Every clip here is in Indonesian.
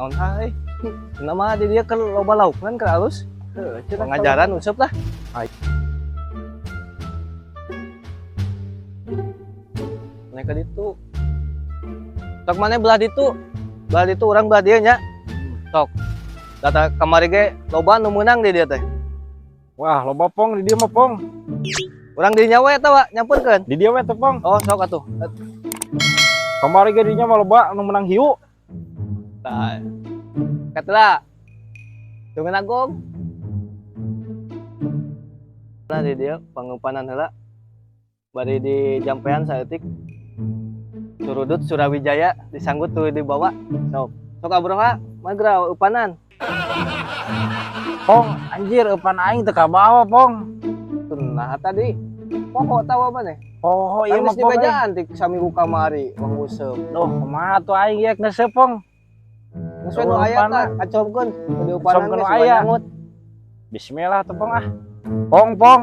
naon tah nama di dia kan loba laukan ke alus pengajaran usep lah mereka itu sok mana belah itu orang belah dia nya sok data kamari ge loba nu meunang di dia teh. Wah loba pong di dia mah pong. Urang di nyawa eta wa nyampeurkeun Di dia we teh pong. oh sok atuh Kamari ge dinya mah loba nu menang hiu. tah katelah tungan agung nah di dia pangupanan heula bari di jampean saeutik surudut Surawijaya disanggut tuh dibawa sok abroha magra upanan Pong anjir eupan aing teu kabawa pong. nah tadi pokok tahu apa nih Oh iya mah di pong. bejaan ti samiku kamari wong useup Duh kumaha tuh aing geus neuseup pong. geus nu aya tah acomkeun di upanan Acomkeun geus aya. nyangut Bismillah tuh pong ah. Pong.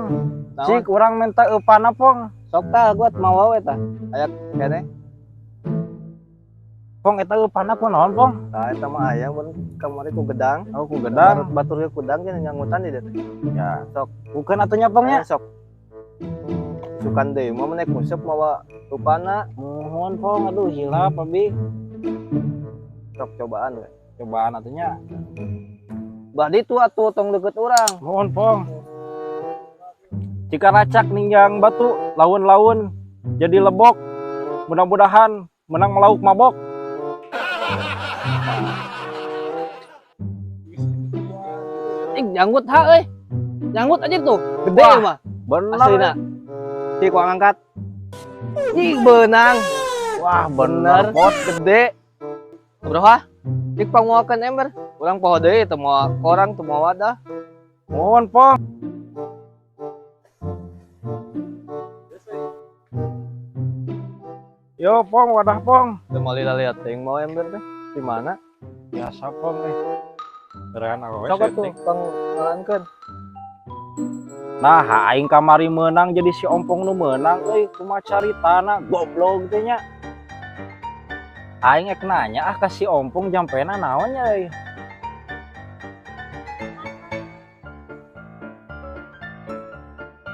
Cik urang minta eupana pong. sok tah gua mau we tah aya kene Pong eta eupana kunaon pong? tah eta mah aya mun kamari ku gedang Oh ku gedang. batur ku gedang ge nyangutan di dieu teh Ya sok bukan atunya pongnya. sok sukan deui mah menek musep mawa upana Mohon pong aduh hilap abi. sok cobaan we Cobaan atunya. badi tu atuh tong deket urang Mohon pong. Jika racak ninjang batu laun-laun jadi lebok. Mudah-mudahan menang melauk mabok. janggut ha euy janggut aja tuh gede Wah, mah Bener. aslina si ku ngangkat ih beunang Wah bener bener pot. gede berapa cik panguakeun ember urang poho deui teu moal korang teu moal wadah Mohon pong. Yo pong wadah pong. teu moal lihat teuing mau ember teh di mana Biasa pong nih. Keren aku sok atuh pangalankeun Nah aing kamari menang jadi si ompong nu menang euy kumaha caritana goblok teh nya. Aing ek nanya ka si ompong jampena naon nya euy.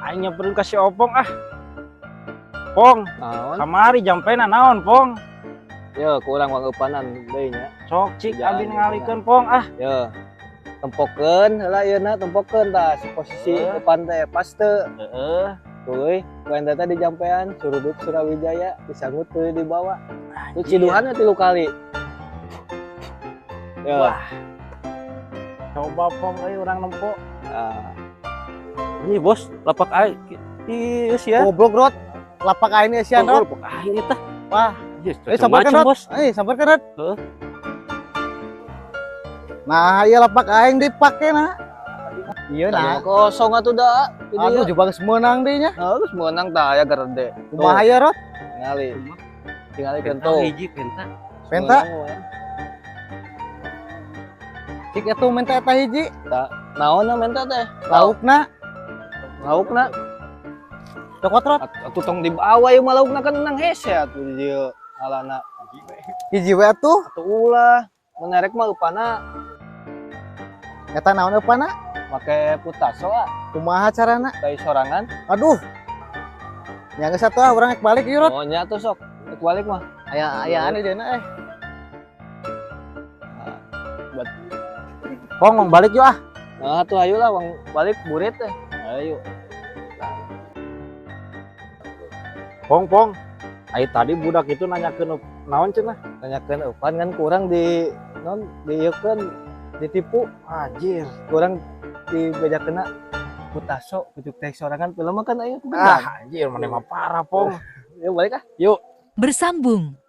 Aing nyamperin ka si ompong ah. Pong, naon kamari jampena naon pong? ye ku urang wangupanan deui nya Sok cik Ya, abi ya, ngalikeun pong ah. ye tempokeun heula yeuna tempokeun tah si posisi depan teh pas teu Heeh. Tuh, kuan teh di jampean surudut Surawijaya disanggut tuh di bawah. Tuh ciduhan 3 kali. Ya, Wah. Coba pong euy urang nempo. nah, Ini bos, lapak aing. Ih, sia. goblok rot. Lapak aing ini sian rot. Lapak aing eta. Wah, Sabarkan rot. bos. Sabarkan rot. Heeh. Nah, ieu lapak aing dipake na. Iya nah. Kosong atuh da. Aduh, coba geus meunang deui nya. Heeh, geus meunang tah aya gerde. Kumaha ya rot? Ningali. Tingali kentu. Hiji penta. Penta. Cik atuh menta eta hiji. Tah, naonna menta teh? Laukna. Laukna. Cokot rot. Atuh tong dibawa ieu mah laukna kan nang hese atuh di dieu alana. Hiji we atuh. Atuh ulah. Menerek mah upana. Eta naon upana? Make putaso ah. Kumaha carana? Kai sorangan. Aduh. Nya geus atuh urang ek balik ieu rot. Oh nya atuh sok. Ek balik mah. Aya anu deuna Pong mau balik yuk ah. Nah, tuh ayo lah wang balik burit teh. Ayo. Pong. Ai tadi budak itu nanyakeun naon cenah? Tanyakeun eupan kan kurang di non dieukeun ditipu. Anjir, kurang dibejakeuna putaso kucuk teh sorangan film kan aya ku. Ah, anjir mana mah parah, Pong. Yuk balik ah. Yuk. Bersambung